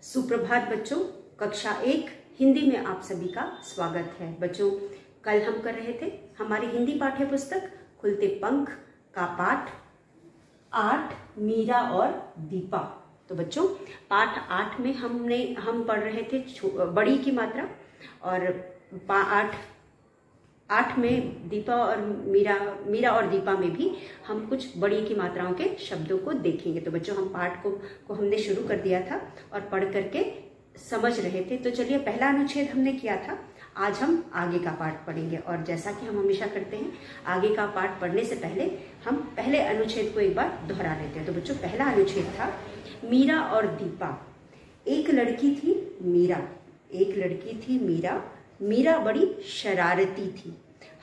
सुप्रभात बच्चों, कक्षा 1 हिंदी में आप सभी का स्वागत है। बच्चों, कल हम कर रहे थे हमारी हिंदी पाठ्य पुस्तक खुलते पंख का पाठ 8 मीरा और दीपा। तो बच्चों, पाठ 8 में हम पढ़ रहे थे बड़ी की मात्रा, और पाठ 8 में दीपा और मीरा और दीपा में भी हम कुछ बड़ी की मात्राओं के शब्दों को देखेंगे। तो बच्चों, हम पाठ को हमने शुरू कर दिया था और पढ़ करके समझ रहे थे। तो चलिए, पहला अनुच्छेद हमने किया था, आज हम आगे का पाठ पढ़ेंगे। और जैसा कि हम हमेशा करते हैं, आगे का पाठ पढ़ने से पहले हम पहले अनुच्छेद को एक बार दोहरा लेते हैं। तो बच्चों, पहला अनुच्छेद था मीरा और दीपा। एक लड़की थी मीरा, एक लड़की थी मीरा। मीरा बड़ी शरारती थी,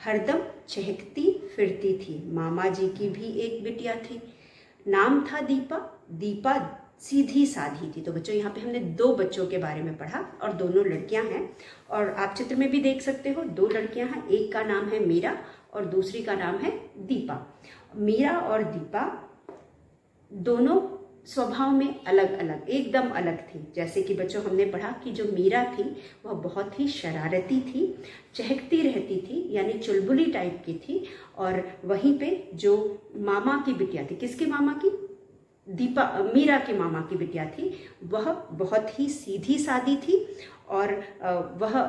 हरदम चहकती फिरती थी। मामा जी की भी एक बिटिया थी, नाम था दीपा। दीपा सीधी साधी थी। तो बच्चों, यहाँ पे हमने 2 बच्चों के बारे में पढ़ा और दोनों लड़कियां हैं। और आप चित्र में भी देख सकते हो, 2 लड़कियां हैं, एक का नाम है मीरा और दूसरी का नाम है दीपा। मीरा और दीपा दोनों स्वभाव में अलग अलग, एकदम अलग थी। जैसे कि बच्चों, हमने पढ़ा कि जो मीरा थी वह बहुत ही शरारती थी, चहकती रहती थी, यानी चुलबुली टाइप की थी। और वहीं पे जो मामा की बिटिया थी, किसके मामा की? मीरा के मामा की बिटिया थी, वह बहुत ही सीधी सादी थी और वह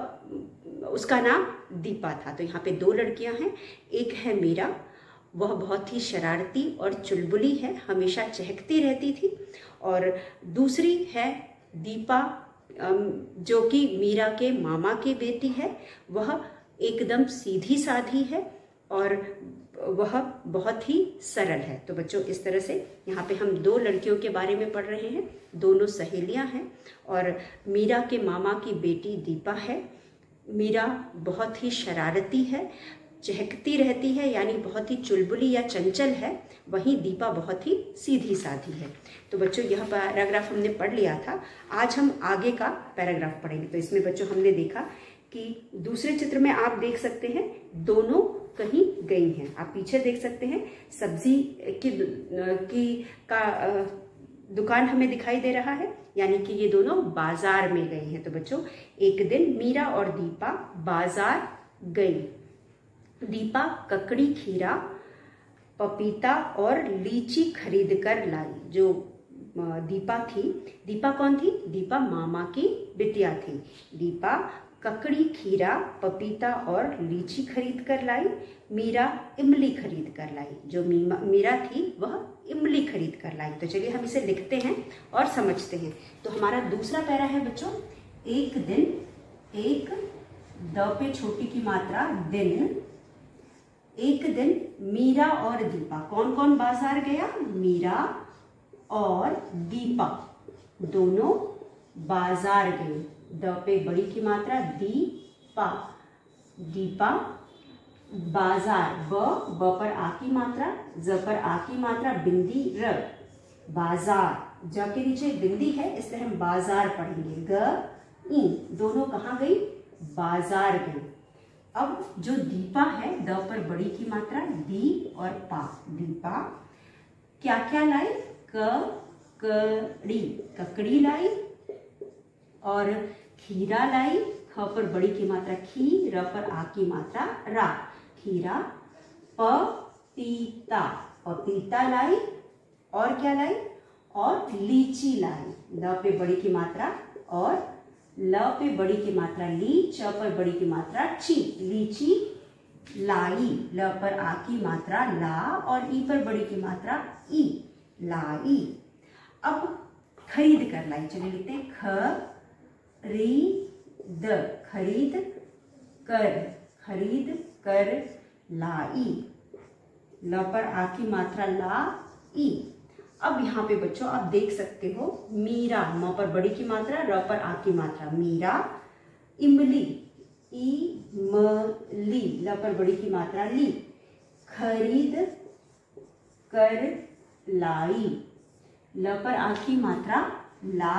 उसका नाम दीपा था। तो यहाँ पे 2 लड़कियां हैं, एक है मीरा, वह बहुत ही शरारती और चुलबुली है, हमेशा चहकती रहती थी। और दूसरी है दीपा, जो कि मीरा के मामा की बेटी है। वह एकदम सीधी साधी है और वह बहुत ही सरल है। तो बच्चों, इस तरह से यहाँ पे हम 2 लड़कियों के बारे में पढ़ रहे हैं, दोनों सहेलियां हैं। और मीरा के मामा की बेटी दीपा है। मीरा बहुत ही शरारती है, चहकती रहती है, यानी बहुत ही चुलबुली या चंचल है। वहीं दीपा बहुत ही सीधी साधी है। तो बच्चों, यह पैराग्राफ हमने पढ़ लिया था। आज हम आगे का पैराग्राफ पढ़ेंगे। तो इसमें बच्चों, हमने देखा कि दूसरे चित्र में आप देख सकते हैं दोनों कहीं गई हैं। आप पीछे देख सकते हैं सब्जी का दुकान हमें दिखाई दे रहा है, यानी कि ये दोनों बाजार में गई हैं। तो बच्चों, एक दिन मीरा और दीपा बाजार गई। दीपा ककड़ी, खीरा, पपीता और लीची खरीद कर लाई। जो दीपा थी, दीपा कौन थी? दीपा मामा की बिटिया थी। दीपा ककड़ी, खीरा, पपीता और लीची खरीद कर लाई। मीरा इमली खरीद कर लाई। जो मीरा थी वह इमली खरीद कर लाई। तो चलिए, हम इसे लिखते हैं और समझते हैं। तो हमारा दूसरा पैरा है बच्चों, एक दिन, एक द पे छोटी की मात्रा दिन। एक दिन मीरा और दीपा, कौन कौन बाजार गया? मीरा और दीपा दोनों बाजार गए। द पे बड़ी की मात्रा दीपा, दीपा बाजार। ब पर आ की मात्रा, ज पर आ की मात्रा, बिंदी र, बाजार। ज के नीचे बिंदी है, इसलिए हम बाजार पढ़ेंगे। ग ई, दोनों कहाँ गई? बाजार गई। अब जो दीपा है, द पर बड़ी की मात्रा दी और पा, दीपा क्या क्या लाई? ककड़ी, ककड़ी लाई। और खीरा लाई, ख पर बड़ी की मात्रा खी, र पर आ की मात्रा रा, खीरा। पपीता, पपीता लाई। और क्या लाई? और लीची लाई। ल पे बड़ी की मात्रा और, ल पे बड़ी की मात्रा ली, च पर बड़ी की मात्रा ची, लीची लाई। ल पर आ की मात्रा ला और ई पर बड़ी की मात्रा ई, लाई। अब खरीद कर लाई, चलिए लिखते हैं खरीद, खरीद कर, खरीद कर लाई। ल पर आ की मात्रा ला, ई। अब यहाँ पे बच्चों, आप देख सकते हो मीरा, म पर बड़ी की मात्रा, र पर आ की मात्रा, मीरा इमली, ई म ली, ल पर बड़ी की मात्रा ली, खरीद कर लाई। ल पर आ की मात्रा ला,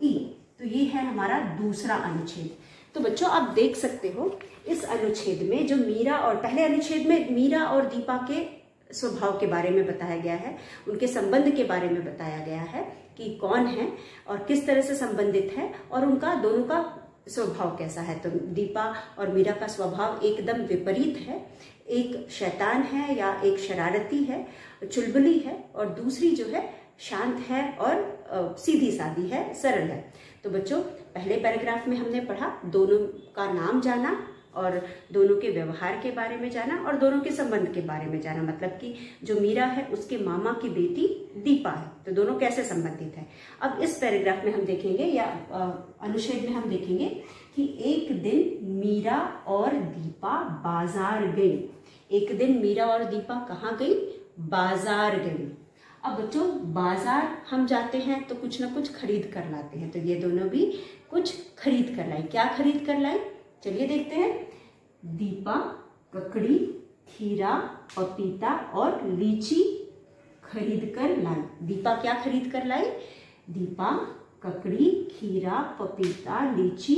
ई। तो ये है हमारा दूसरा अनुच्छेद। तो बच्चों, आप देख सकते हो इस अनुच्छेद में जो मीरा और, पहले अनुच्छेद में मीरा और दीपा के स्वभाव के बारे में बताया गया है, उनके संबंध के बारे में बताया गया है कि कौन है और किस तरह से संबंधित है और उनका दोनों का स्वभाव कैसा है। तो दीपा और मीरा का स्वभाव एकदम विपरीत है। एक शैतान है या एक शरारती है, चुलबुली है, और दूसरी जो है शांत है और सीधी सादी है, सरल है। तो बच्चों, पहले पैराग्राफ में हमने पढ़ा, दोनों का नाम जाना और दोनों के व्यवहार के बारे में जाना और दोनों के संबंध के बारे में जाना। मतलब कि जो मीरा है उसके मामा की बेटी दीपा है, तो दोनों कैसे संबंधित है। अब इस पैराग्राफ में हम देखेंगे या अनुच्छेद में हम देखेंगे कि एक दिन मीरा और दीपा बाजार गई। एक दिन मीरा और दीपा कहाँ गई? बाजार गई। अब बच्चों, बाजार हम जाते हैं तो कुछ ना कुछ खरीद कर लाते हैं, तो ये दोनों भी कुछ खरीद कर लाई। क्या खरीद कर लाई? चलिए देखते हैं। दीपा ककड़ी, खीरा, पपीता और लीची खरीद कर लाई। दीपा क्या खरीद कर लाई? दीपा ककड़ी, खीरा, पपीता, लीची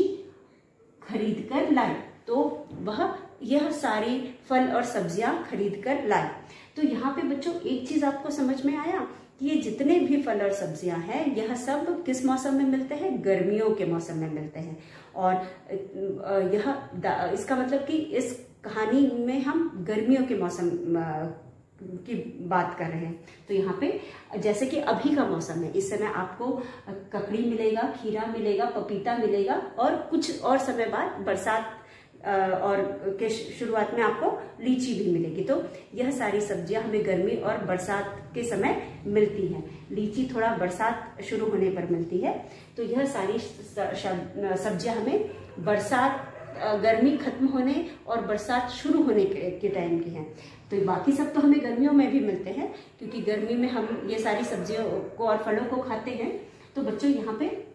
खरीद कर लाई। तो वह यह सारी फल और सब्जियां खरीद कर लाई। तो यहाँ पे बच्चों एक चीज आपको समझ में आया कि ये जितने भी फल और सब्जियां हैं यह सब किस मौसम में मिलते हैं? गर्मियों के मौसम में मिलते हैं। और यह इसका मतलब कि इस कहानी में हम गर्मियों के मौसम की बात कर रहे हैं। तो यहाँ पे जैसे कि अभी का मौसम है, इस समय आपको ककड़ी मिलेगा, खीरा मिलेगा, पपीता मिलेगा और कुछ और समय बाद बरसात और के शुरुआत में आपको लीची भी मिलेगी। तो यह सारी सब्जियां हमें गर्मी और बरसात के समय मिलती हैं। लीची थोड़ा बरसात शुरू होने पर मिलती है। तो यह सारी सब्जियां हमें बरसात, गर्मी खत्म होने और बरसात शुरू होने के टाइम की हैं। तो बाकी सब तो हमें गर्मियों में भी मिलते हैं, क्योंकि गर्मी में हम ये सारी सब्जियों को और फलों को खाते हैं। तो बच्चों, यहाँ पे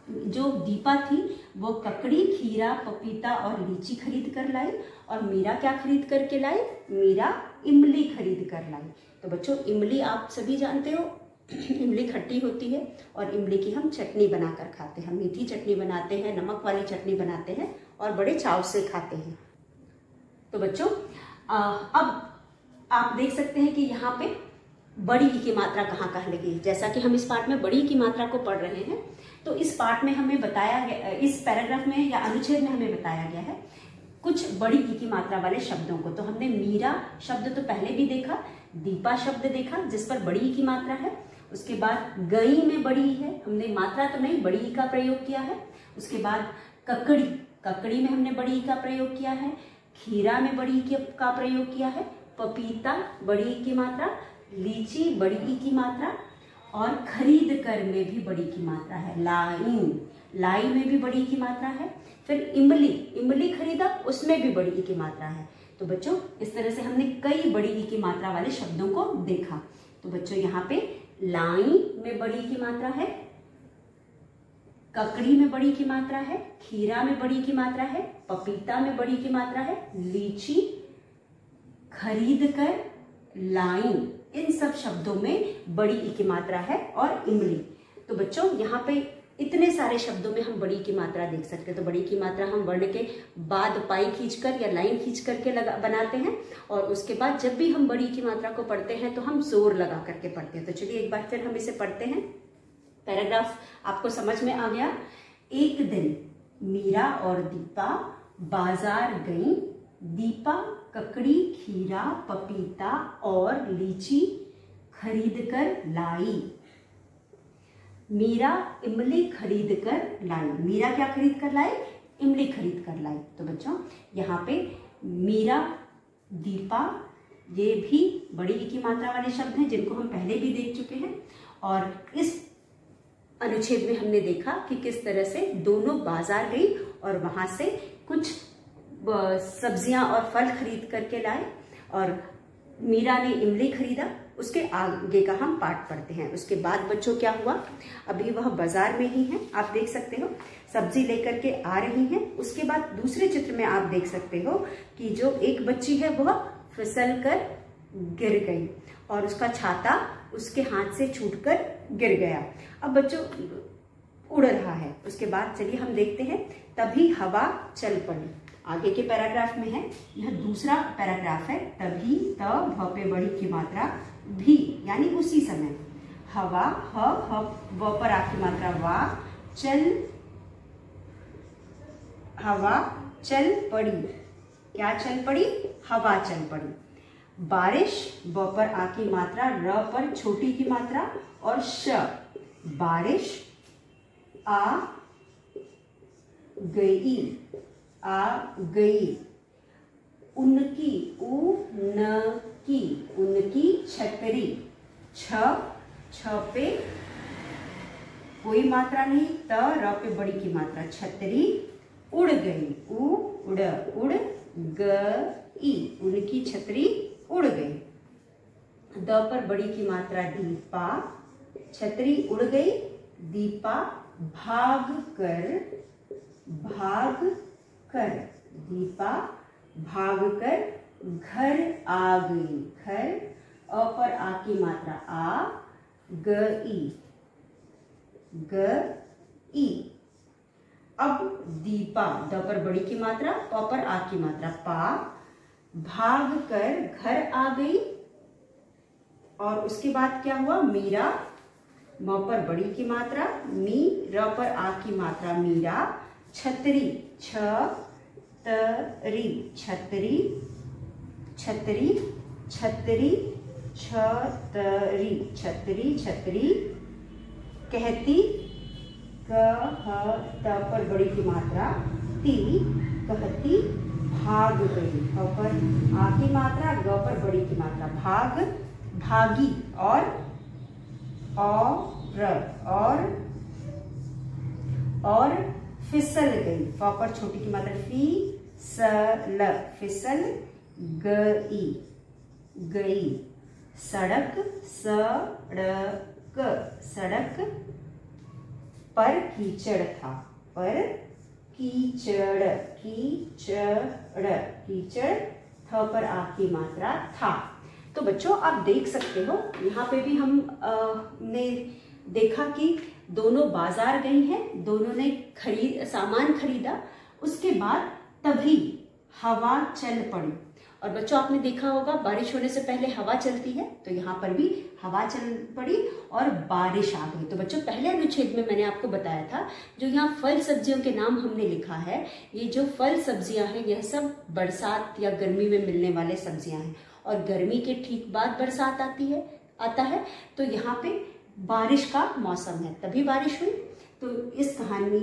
जो दीपा थी वो ककड़ी, खीरा, पपीता और लीची खरीद कर लाई। और मीरा क्या खरीद करके लाई? मीरा इमली खरीद कर लाई। तो बच्चों, इमली आप सभी जानते हो, इमली खट्टी होती है और इमली की हम चटनी बनाकर खाते हैं। मीठी चटनी बनाते हैं, नमक वाली चटनी बनाते हैं और बड़े चाव से खाते हैं। तो बच्चों, अब आप देख सकते हैं कि यहाँ पे बड़ी ई की मात्रा कहाँ कहाँ लगी। जैसा कि हम इस पाठ में बड़ी की मात्रा को पढ़ रहे हैं, तो इस पाठ में हमें बताया गया, इस पैराग्राफ में या अनुच्छेद में हमें बताया गया है कुछ बड़ी ई की मात्रा वाले शब्दों को। तो हमने मीरा शब्द तो पहले भी देखा, दीपा शब्द देखा जिस पर बड़ी ई की मात्रा है। उसके बाद गई में बड़ी ई है, हमने मात्रा तो नहीं बड़ी ई का प्रयोग किया है। उसके बाद ककड़ी, ककड़ी में हमने बड़ी ई का प्रयोग किया है। खीरा में बड़ी ई का प्रयोग किया है। पपीता बड़ी ई की मात्रा, लीची बड़ी ई की मात्रा और खरीद कर में भी बड़ी की मात्रा है। लाई, लाई में भी बड़ी की मात्रा है। फिर इमली, इमली खरीदा, उसमें भी बड़ी की मात्रा है। तो बच्चों, इस तरह से हमने कई बड़ी की मात्रा वाले शब्दों को देखा। तो बच्चों, यहाँ पे लाई में बड़ी की मात्रा है, ककड़ी में बड़ी की मात्रा है, खीरा में बड़ी की मात्रा है, पपीता में बड़ी की मात्रा है, लीची खरीद कर लाई, इन सब शब्दों में बड़ी ई की मात्रा है। और इमली। तो बच्चों, यहाँ पे इतने सारे शब्दों में हम बड़ी की मात्रा देख सकते हैं। तो बड़ी की मात्रा हम वर्ण के बाद पाई खींचकर या लाइन खींच करके बनाते हैं, और उसके बाद जब भी हम बड़ी की मात्रा को पढ़ते हैं तो हम जोर लगा करके पढ़ते हैं। तो चलिए एक बार फिर हम इसे पढ़ते हैं। पैराग्राफ आपको समझ में आ गया। एक दिन मीरा और दीपा बाजार गई। दीपा ककड़ी, खीरा, पपीता और लीची खरीद कर लाई। मीरा इमली खरीद कर लाई। मीरा क्या खरीद कर लाई? इमली खरीद कर लाई। तो बच्चों, यहाँ पे मीरा, दीपा, ये भी बड़ी ई की मात्रा वाले शब्द हैं जिनको हम पहले भी देख चुके हैं। और इस अनुच्छेद में हमने देखा कि किस तरह से दोनों बाजार गई और वहां से कुछ सब्जियां और फल खरीद करके लाए, और मीरा ने इमली खरीदा। उसके आगे का हम पाठ पढ़ते हैं। उसके बाद बच्चों क्या हुआ? अभी वह बाजार में ही है, आप देख सकते हो, सब्जी लेकर के आ रही हैं। उसके बाद दूसरे चित्र में आप देख सकते हो कि जो एक बच्ची है वह फिसल कर गिर गई और उसका छाता उसके हाथ से छूटकर गिर गया। अब बच्चों उड़ रहा है। उसके बाद चलिए हम देखते हैं। तभी हवा चल पड़ी। आगे के पैराग्राफ में है, यह दूसरा पैराग्राफ है। तभी, तब, भ पे बड़ी की मात्रा, भी, यानी उसी समय हवा, ह व पर आ की मात्रा वा, चल, हवा चल पड़ी। क्या चल पड़ी? हवा चल पड़ी। बारिश, ब पर आ की मात्रा, र पर छोटी की मात्रा और श, बारिश आ गई, आ गई। उनकी, उ न की, उनकी छतरी, छ पे कोई मात्रा नहीं, त र पे बड़ी की मात्रा, छतरी उड़ गई, उड़ गई, उनकी छतरी उड़ गई। द पर बड़ी की मात्रा, दीपा, छतरी उड़ गई, दीपा भाग कर, दीपा भाग कर घर आ गई, घर, अ पर आ की मात्रा, आ गई, गई। अब दीपा, द पर बड़ी की मात्रा, प पर आ की मात्रा, पा, भाग कर घर आ गई। और उसके बाद क्या हुआ? मीरा, म पर बड़ी की मात्रा, मी, र पर आ की मात्रा, मीरा, छतरी, छ तरी, छतरी, छतरी, छतरी, छतरी, छतरी, छतरी, कहती, त पर बड़ी की मात्रा, ती, कहती भाग गई, प पर आ की मात्रा, ग पर बड़ी की मात्रा, भाग, भागी। और फिसल गई, फ पर छोटी की मात्रा, फी, सल, फिसल गई, गई। सड़क, सड़क, सड़क पर कीचड़ था, पर कीचड़, कीचड़, कीचड़, थ पर आ की मात्रा, था। तो बच्चों आप देख सकते हो यहाँ पे भी हम ने देखा कि दोनों बाजार गई हैं, दोनों ने सामान खरीदा, उसके बाद तभी हवा चल पड़ी। और बच्चों आपने देखा होगा बारिश होने से पहले हवा चलती है, तो यहाँ पर भी हवा चल पड़ी और बारिश आ गई। तो बच्चों पहले अनुच्छेद में मैंने आपको बताया था जो यहाँ फल सब्जियों के नाम हमने लिखा है, ये जो फल सब्जियां हैं यह सब बरसात या गर्मी में मिलने वाले सब्जियां हैं। और गर्मी के ठीक बाद बरसात आता है, तो यहाँ पे बारिश का मौसम है, तभी बारिश हुई। तो इस कहानी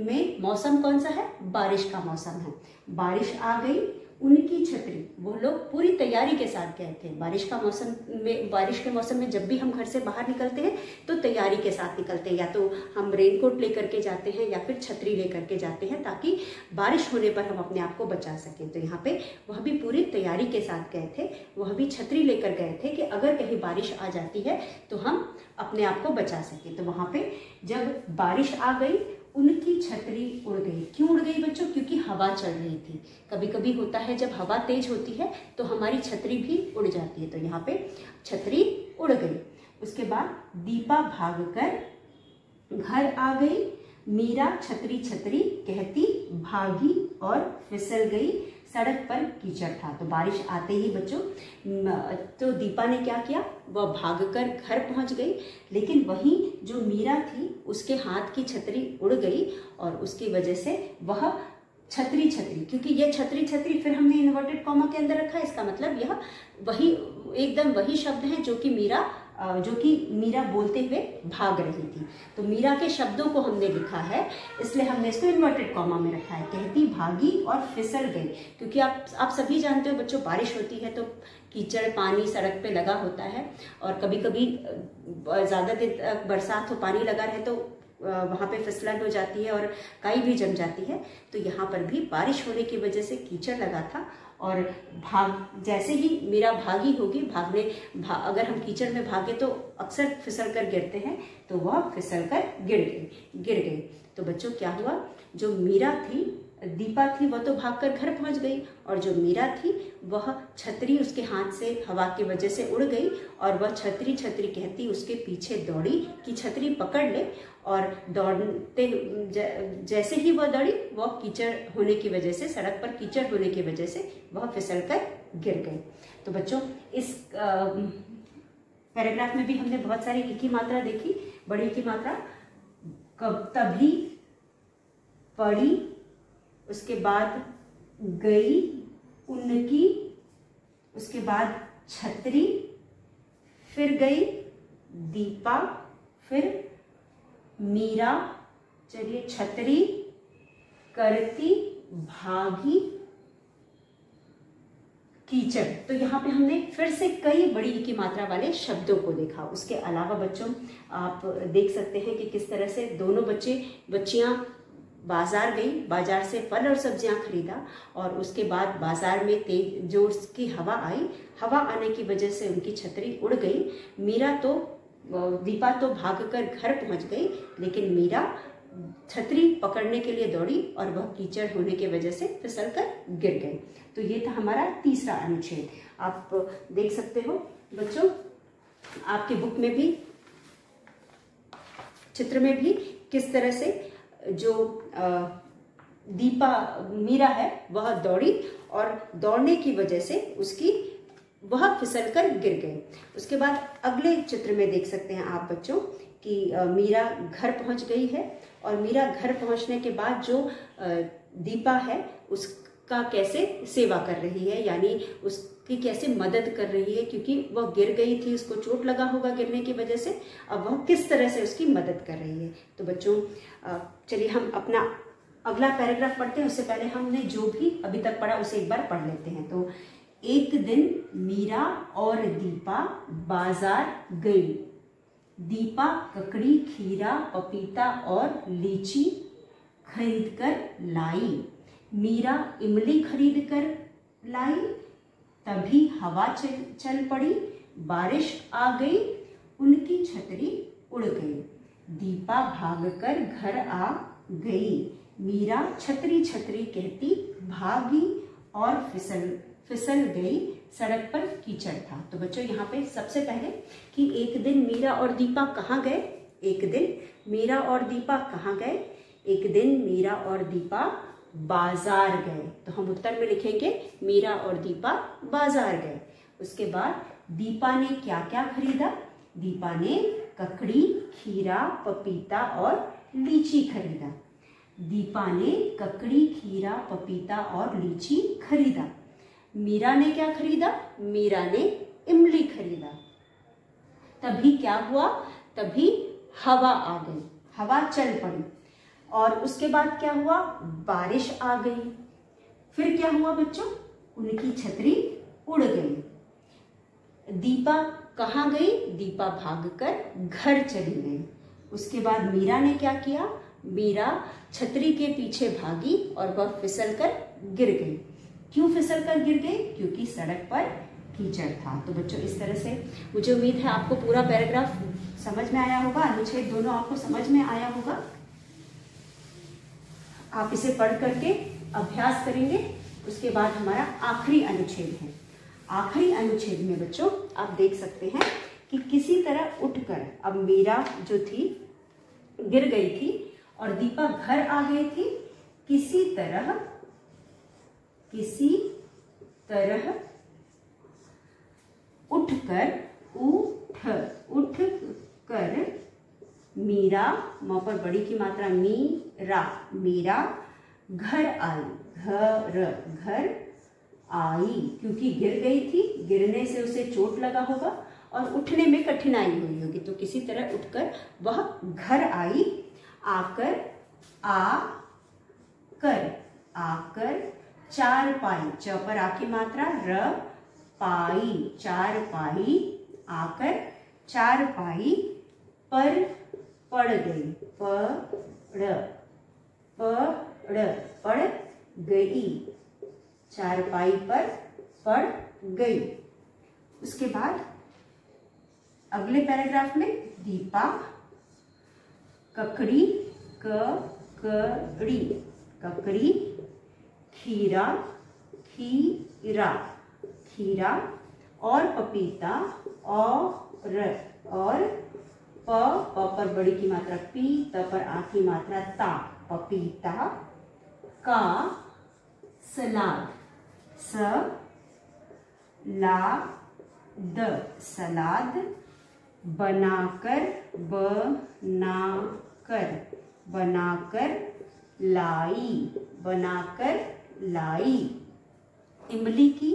में मौसम कौन सा है? बारिश का मौसम है। बारिश आ गई, उनकी छतरी, वो लोग पूरी तैयारी के साथ गए थे। बारिश के मौसम में जब भी हम घर से बाहर निकलते हैं तो तैयारी के साथ निकलते हैं, या तो हम रेनकोट लेकर के जाते हैं या फिर छतरी लेकर के जाते हैं ताकि बारिश होने पर हम अपने आप को बचा सकें। तो यहाँ पे वह भी पूरी तैयारी के साथ गए थे, वह भी छतरी लेकर गए थे कि अगर कहीं बारिश आ जाती है तो हम अपने आप को बचा सकें। तो वहाँ पे जब बारिश आ गई, उनकी छतरी उड़ गई। क्यों उड़ गई बच्चों? क्योंकि हवा चल रही थी। कभी कभी होता है जब हवा तेज होती है तो हमारी छतरी भी उड़ जाती है, तो यहाँ पे छतरी उड़ गई। उसके बाद दीपा भागकर घर आ गई, मीरा छतरी छतरी कहती भागी और फिसल गई, सड़क पर कीचड़ था। तो बारिश आते ही बच्चों तो दीपा ने क्या किया? वह भागकर घर पहुंच गई, लेकिन वहीं जो मीरा थी उसके हाथ की छतरी उड़ गई और उसकी वजह से वह छतरी छतरी, क्योंकि यह छतरी छतरी फिर हमने इन्वर्टेड कॉमा के अंदर रखा है, इसका मतलब यह वही एकदम वही शब्द है जो कि मीरा बोलते हुए भाग रही थी। तो मीरा के शब्दों को हमने लिखा है, इसलिए हमने इसको इन्वर्टेड कॉमा में रखा है। कहती भागी और फिसल गई, क्योंकि आप सभी जानते हो बच्चों बारिश होती है तो कीचड़ पानी सड़क पे लगा होता है, और कभी कभी ज़्यादा देर तक बरसात हो, पानी लगा रहे तो वहाँ पे फिसलन हो जाती है और काई भी जम जाती है। तो यहाँ पर भी बारिश होने की वजह से कीचड़ लगा था, और जैसे ही मीरा भागी होगी, अगर हम कीचड़ में भागे तो अक्सर फिसल कर गिरते हैं, तो वह फिसल कर गिर गई। तो बच्चों क्या हुआ? जो मीरा थी, दीपा थी, वह तो भागकर घर पहुंच गई, और जो मीरा थी वह छतरी उसके हाथ से हवा की वजह से उड़ गई, और वह छतरी छतरी कहती उसके पीछे दौड़ी कि छतरी पकड़ ले, और दौड़ते जैसे ही वह दौड़ी, वह कीचड़ होने की वजह से, सड़क पर कीचड़ होने की वजह से वह फिसल कर गिर गई। तो बच्चों पैराग्राफ में भी हमने बहुत सारी ई की मात्रा देखी, बड़ी की मात्रा। तभी, पड़ी, उसके बाद गई, उनकी, उसके बाद छतरी, फिर गई दीपा, फिर मीरा, चलिए छतरी, करती, भागी, कीचड़। तो यहाँ पे हमने फिर से कई बड़ी ई की मात्रा वाले शब्दों को देखा। उसके अलावा बच्चों आप देख सकते हैं कि किस तरह से दोनों बच्चियां बाजार गई, बाजार से फल और सब्जियां खरीदा, और उसके बाद बाजार में तेज जोर की हवा आई, हवा आने की वजह से उनकी छतरी उड़ गई। दीपा तो भागकर घर पहुंच गई, लेकिन मीरा छतरी पकड़ने के लिए दौड़ी और वह कीचड़ होने की वजह से फिसलकर गिर गई। तो ये था हमारा तीसरा अनुच्छेद। आप देख सकते हो बच्चों, आपकी बुक में भी, चित्र में भी किस तरह से जो मीरा है वह दौड़ी, और दौड़ने की वजह से वह फिसलकर गिर गई। उसके बाद अगले चित्र में देख सकते हैं आप बच्चों कि मीरा घर पहुंच गई है, और मीरा घर पहुंचने के बाद जो दीपा है उसका कैसे सेवा कर रही है, यानी उसकी कैसे मदद कर रही है, क्योंकि वह गिर गई थी, उसको चोट लगा होगा गिरने की वजह से। अब वह किस तरह से उसकी मदद कर रही है। तो बच्चों चलिए हम अपना अगला पैराग्राफ पढ़ते हैं। उससे पहले हमने जो भी अभी तक पढ़ा उसे एक बार पढ़ लेते हैं। तो एक दिन मीरा और दीपा बाजार गई। दीपा ककड़ी, खीरा, पपीता और लीची खरीद कर लाई। मीरा इमली खरीद कर लाई। तभी हवा चल पड़ी, बारिश आ गई, उनकी छतरी उड़ गई। दीपा भागकर घर आ गई। मीरा छतरी छतरी कहती भागी और फिसल गई। सड़क पर कीचड़ था। तो बच्चों यहाँ पे सबसे पहले कि एक दिन मीरा और दीपा कहाँ गए। एक दिन मीरा और दीपा कहाँ गए। एक दिन मीरा और दीपा बाजार गए। तो हम उत्तर में लिखेंगे मीरा और दीपा बाजार गए। उसके बाद दीपा ने क्या क्या खरीदा। दीपा ने ककड़ी, खीरा, पपीता और लीची खरीदा। दीपा ने ककड़ी, खीरा, पपीता और लीची खरीदा। मीरा ने क्या खरीदा। मीरा ने इमली खरीदा। तभी क्या हुआ। तभी हवा आ गई, हवा चल पड़ी, और उसके बाद क्या हुआ। बारिश आ गई। फिर क्या हुआ बच्चों। उनकी छतरी उड़ गई। दीपा कहाँ गई। दीपा भागकर घर चली गई। उसके बाद मीरा ने क्या किया। मीरा छतरी के पीछे भागी और वह फिसलकर गिर गई। क्यों फिसलकर गिर गई। क्योंकि सड़क पर कीचड़ था। तो बच्चों इस तरह से मुझे उम्मीद है आपको पूरा पैराग्राफ समझ में आया होगा, अनुच्छेद दोनों आपको समझ में आया होगा। आप इसे पढ़ करके अभ्यास करेंगे। उसके बाद हमारा आखिरी अनुच्छेद है। आखिरी अनुच्छेद में बच्चों आप देख सकते हैं कि किसी तरह उठकर, अब मीरा जो थी गिर गई थी और दीपा घर आ गई थी। किसी तरह उठ कर मीरा, वहां पर बड़ी की मात्रा मीरा घर आई। क्योंकि गिर गई थी, गिरने से उसे चोट लगा होगा और उठने में कठिनाई हुई होगी। तो किसी तरह उठकर वह घर आई। आकर चारपाई, च पर आ की मात्रा पाई, चारपाई, आकर चारपाई पर पड़ गई। पड़ गई, चारपाई पर पड़ गई। उसके बाद अगले पैराग्राफ में दीपा ककड़ी, खीरा और पपीता और प पर बड़ी की मात्रा पी, त पर आ की मात्रा ता, पपीता का सलाद, सलाद बनाकर, बनाकर लाई, बनाकर लाई। इमली की,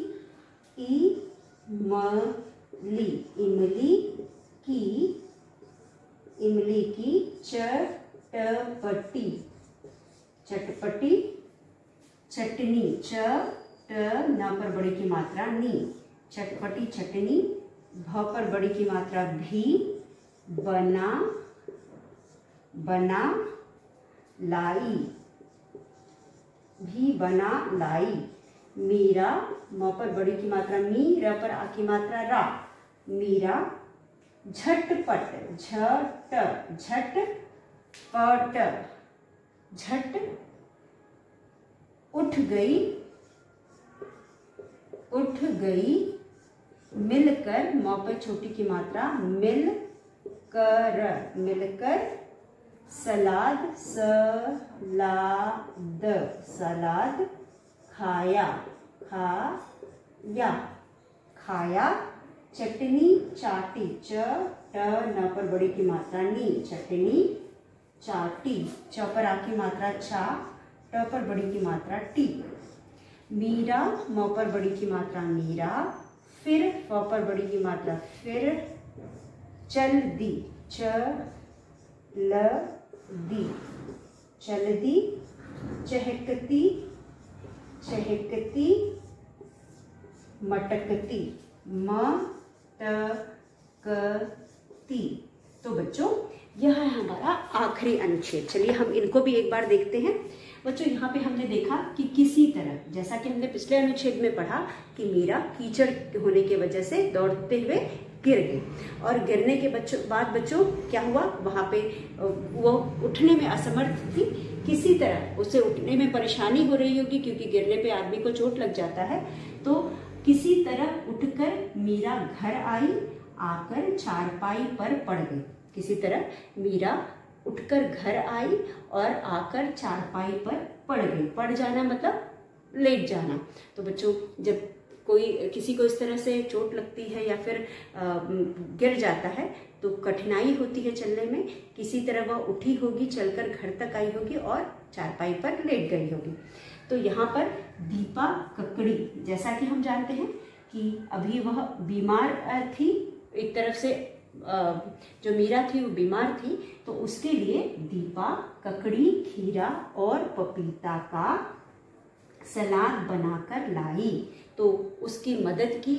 इमली, इमली की चटपटी, चटपटी चटनी, न पर बड़ी की मात्रा नी, चटपटी चटनी। भ पर बड़ी की मात्रा भी, बना लाई, भी बना लाई। मीरा, म पर बड़ी की मात्रा मी, र पर आ की मात्रा रा, मीरा झटपट, झट उठ गई, मिलकर, म पर छोटी की मात्रा मिलकर सलाद, सलाद खाया। चटनी चाटी, न पर बड़ी की मात्रा नी, चटनी चाटी। च पर आ की मात्रा चा, ट पर बड़ी की मात्रा टी। मीरा, म पर बड़ी की मात्रा मीरा, फिर फ पर बड़ी की मात्रा फिर। चल दी, चल दी। चहकती, मटकती, मटकती। तो बच्चों यह है हमारा आखिरी अनुच्छेद। चलिए हम इनको भी एक बार देखते हैं। बच्चों यहाँ पे हमने देखा कि किसी तरह, जैसा कि हमने पिछले अनुच्छेद में पढ़ा कि मीरा कीचड़ होने की वजह से दौड़ते हुए गिर गई, और गिरने के बाद बच्चों क्या हुआ, वहां पे वो उठने में असमर्थ थी। किसी तरह उसे उठने में परेशानी हो रही होगी, क्योंकि गिरने पे आदमी को चोट लग जाता है। तो किसी तरह उठकर मीरा घर आई, आकर चारपाई पर पड़ गई। किसी तरह मीरा उठकर घर आई और आकर चारपाई पर पड़ गई। पड़ जाना मतलब लेट जाना। तो बच्चों जब किसी को इस तरह से चोट लगती है या फिर गिर जाता है तो कठिनाई होती है चलने में। किसी तरह वह उठी होगी, चलकर घर तक आई होगी और चारपाई पर लेट गई होगी। तो यहाँ पर दीपा ककड़ी, जैसा कि हम जानते हैं कि अभी वह बीमार थी, एक तरफ से जो मीरा थी वो बीमार थी, तो उसके लिए दीपा ककड़ी, खीरा और पपीता का सलाद बनाकर लाई। तो उसकी मदद की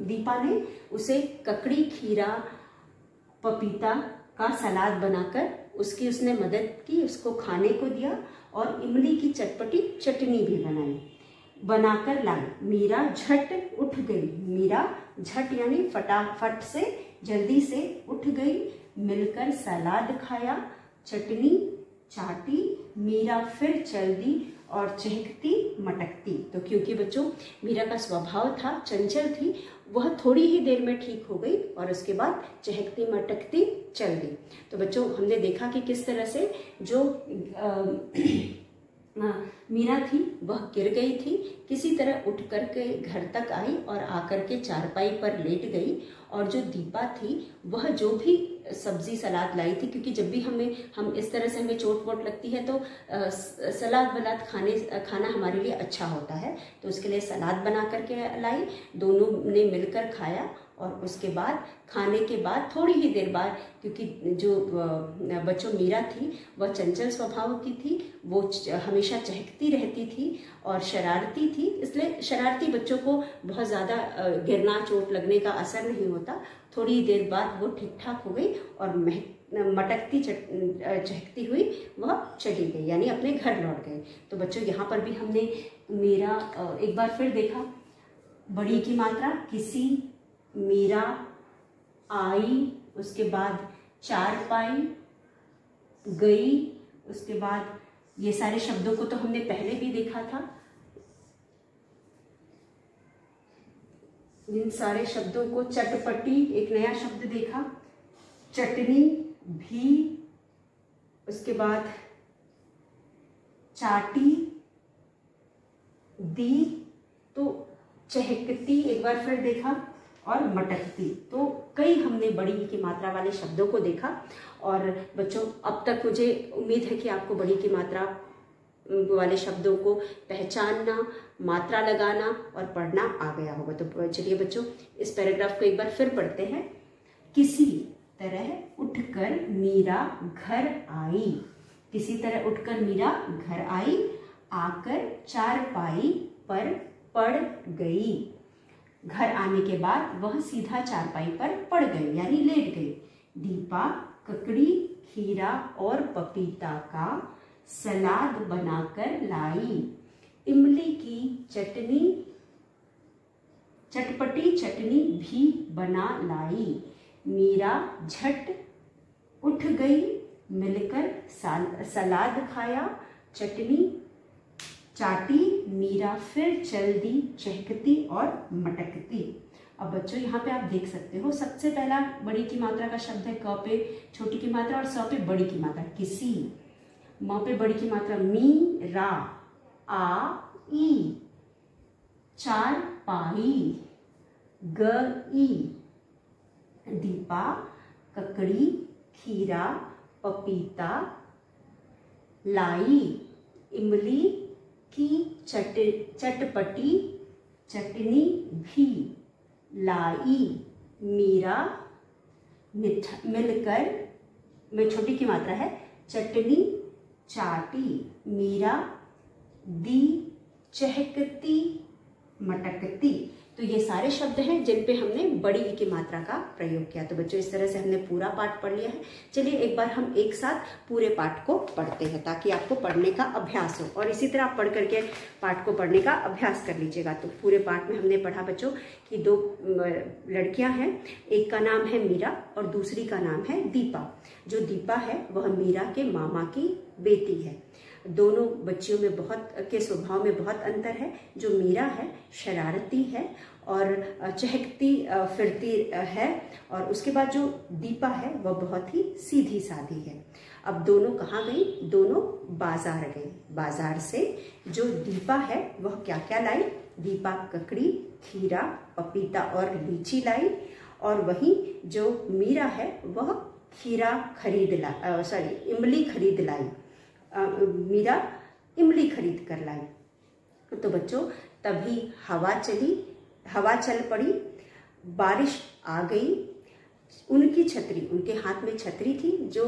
दीपा ने, उसे ककड़ी, खीरा, पपीता का सलाद बनाकर उसने मदद की, उसको खाने को दिया और इमली की चटपटी चटनी भी बनाकर लाई। मीरा झट उठ गई, मीरा झट यानी फटाफट से, जल्दी से उठ गई, मिलकर सलाद खाया, चटनी चाटी। मीरा फिर चल दी और चहकती मटकती। तो क्योंकि बच्चों मीरा का स्वभाव था, चंचल थी, वह थोड़ी ही देर में ठीक हो गई और उसके बाद चहकती मटकती चल दी। तो बच्चों हमने देखा कि किस तरह से जो मीरा थी वह गिर गई थी, किसी तरह उठ करके घर तक आई और आकर के चारपाई पर लेट गई। और जो दीपा थी वह जो भी सब्जी सलाद लाई थी, क्योंकि जब भी हम इस तरह से हमें चोट वोट लगती है तो सलाद वलाद खाना हमारे लिए अच्छा होता है, तो उसके लिए सलाद बना करके लाई। दोनों ने मिलकर खाया और उसके बाद खाने के बाद थोड़ी ही देर बाद, क्योंकि जो बच्चों मीरा थी वह चंचल स्वभाव की थी, वो हमेशा चहकती रहती थी और शरारती थी, इसलिए शरारती बच्चों को बहुत ज़्यादा गिरना चोट लगने का असर नहीं होता। थोड़ी देर बाद वो ठीक ठाक हो गई और मटकती चहकती हुई वह चली गई, यानी अपने घर लौट गए। तो बच्चों यहाँ पर भी हमने मीरा एक बार फिर देखा। बड़ी की मात्रा किसी, मीरा, आई, उसके बाद चारपाई, गई, उसके बाद ये सारे शब्दों को तो हमने पहले भी देखा था। इन सारे शब्दों को, चटपटी एक नया शब्द देखा, चटनी भी, उसके बाद चाटी, दी, तो चहकती एक बार फिर देखा और मटकती। तो कई हमने बड़ी ई की मात्रा वाले शब्दों को देखा। और बच्चों, अब तक मुझे उम्मीद है कि आपको बड़ी की मात्रा वाले शब्दों को पहचानना, मात्रा लगाना और पढ़ना आ गया होगा। तो चलिए बच्चों, इस पैराग्राफ को एक बार फिर पढ़ते हैं। किसी तरह उठकर मीरा घर आई। किसी तरह उठकर मीरा घर आई, आकर चारपाई पर पड़ गई। घर आने के बाद वह सीधा चारपाई पर पड़ गई यानी लेट गई। दीपा ककड़ी, खीरा और पपीता का सलाद बनाकर लाई। इमली की चटपटी चटनी भी बना लाई। मीरा झट उठ गई, मिलकर सलाद खाया, चटनी चाटी। मीरा फिर चल दी, चहकती और मटकती। अब बच्चों, यहाँ पे आप देख सकते हो, सबसे पहला बड़ी की मात्रा का शब्द है क पे छोटी की मात्रा और स पे बड़ी की मात्रा किसी। म पे बड़ी की मात्रा मी रा, आ ई, चार पाई, ग ई। दीपा ककड़ी, खीरा, पपीता लाई। इमली की चटपटी चटनी भी लाई। मीरा मिलकर में छोटी की मात्रा है चटनी चाटी। मीरा दी चहकती मटकती। तो ये सारे शब्द हैं जिन पे हमने बड़ी ई की मात्रा का प्रयोग किया। तो बच्चों, इस तरह से हमने पूरा पाठ पढ़ लिया है। चलिए एक बार हम एक साथ पूरे पाठ को पढ़ते हैं ताकि आपको पढ़ने का अभ्यास हो, और इसी तरह आप पढ़ करके पाठ को पढ़ने का अभ्यास कर लीजिएगा। तो पूरे पाठ में हमने पढ़ा बच्चों कि दो लड़कियां हैं, एक का नाम है मीरा और दूसरी का नाम है दीपा। जो दीपा है वह मीरा के मामा की बेटी है। दोनों बच्चियों में के स्वभाव में बहुत अंतर है। जो मीरा है शरारती है और चहकती फिरती है, और उसके बाद जो दीपा है वह बहुत ही सीधी सादी है। अब दोनों कहाँ गई? दोनों बाजार गई। बाजार से जो दीपा है वह क्या क्या लाई? दीपा ककड़ी, खीरा, पपीता और लीची लाई, और वहीं जो मीरा है वह खीरा इमली खरीद लाई। मीरा इमली खरीद कर लाई। तो बच्चों, तभी हवा चल पड़ी, बारिश आ गई। उनके हाथ में छतरी थी जो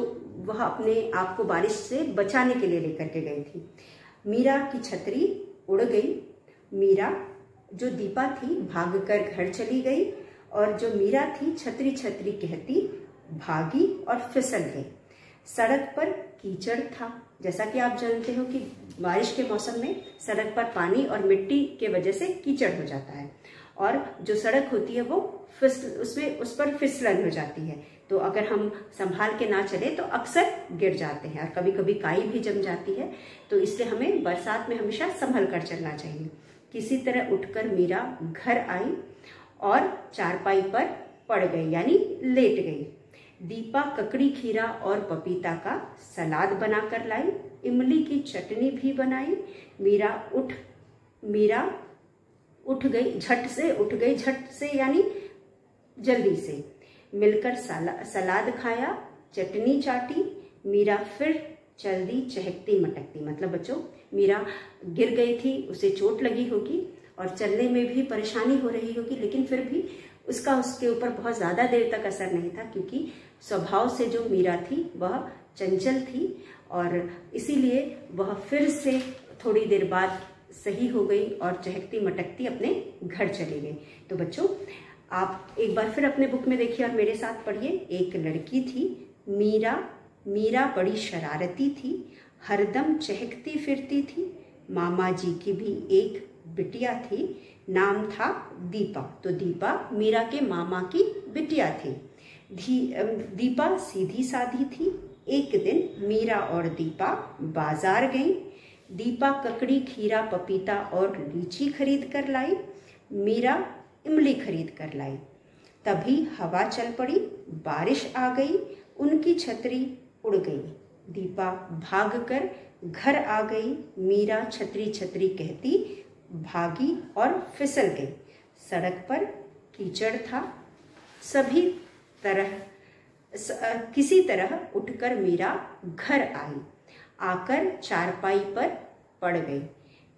वह अपने आप को बारिश से बचाने के लिए लेकर के गई थी। मीरा की छतरी उड़ गई। मीरा जो दीपा थी भागकर घर चली गई, और जो मीरा थी छतरी छतरी कहती भागी और फिसल गई। सड़क पर कीचड़ था। जैसा कि आप जानते हो कि बारिश के मौसम में सड़क पर पानी और मिट्टी के वजह से कीचड़ हो जाता है, और जो सड़क होती है वो उस पर फिसलन हो जाती है। तो अगर हम संभाल के ना चले तो अक्सर गिर जाते हैं, और कभी कभी काई भी जम जाती है। तो इसलिए हमें बरसात में हमेशा संभल कर चलना चाहिए। किसी तरह उठकर मीरा घर आई और चारपाई पर पड़ गई यानी लेट गई। दीपा ककड़ी, खीरा और पपीता का सलाद बनाकर लाई। इमली की चटनी भी बनाई। मीरा उठ गई झट से यानी जल्दी से। मिलकर सलाद खाया, चटनी चाटी। मीरा फिर चल दी चहकती मटकती। मतलब बच्चों, मीरा गिर गई थी, उसे चोट लगी होगी और चलने में भी परेशानी हो रही होगी, लेकिन फिर भी उसके ऊपर बहुत ज्यादा देर तक असर नहीं था, क्योंकि स्वभाव से जो मीरा थी वह चंचल थी, और इसीलिए वह फिर से थोड़ी देर बाद सही हो गई और चहकती मटकती अपने घर चली गई। तो बच्चों, आप एक बार फिर अपने बुक में देखिए और मेरे साथ पढ़िए। एक लड़की थी मीरा बड़ी शरारती थी, हरदम चहकती फिरती थी। मामा जी की भी एक बिटिया थी, नाम था दीपा। तो दीपा मीरा के मामा की बिटिया थी। दीपा सीधी सादी थी। एक दिन मीरा और दीपा बाजार गईं। दीपा ककड़ी, खीरा, पपीता और लीची खरीद कर लाई। मीरा इमली खरीद कर लाई। तभी हवा चल पड़ी, बारिश आ गई, उनकी छतरी उड़ गई। दीपा भागकर घर आ गई। मीरा छतरी छतरी कहती भागी और फिसल गई। सड़क पर कीचड़ था। किसी तरह उठकर मीरा घर आई। आकर चारपाई पर पड़ गई।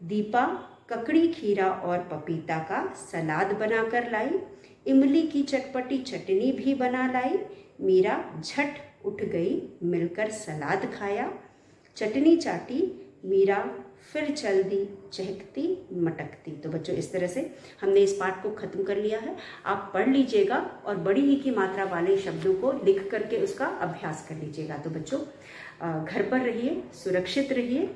दीपा ककड़ी, खीरा और पपीता का सलाद बनाकर लाई। इमली की चटपटी चटनी भी बना लाई। मीरा झट उठ गई, मिलकर सलाद खाया। चटनी चाटी, मीरा फिर चल दी, चहकती मटकती। तो बच्चों, इस तरह से हमने इस पाठ को खत्म कर लिया है। आप पढ़ लीजिएगा और बड़ी ही की मात्रा वाले शब्दों को लिख करके उसका अभ्यास कर लीजिएगा। तो बच्चों, घर पर रहिए, सुरक्षित रहिए।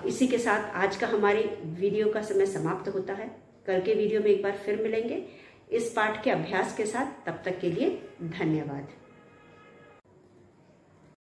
इसी के साथ आज का हमारे वीडियो का समय समाप्त होता है। कल के वीडियो में एक बार फिर मिलेंगे इस पाठ के अभ्यास के साथ। तब तक के लिए धन्यवाद।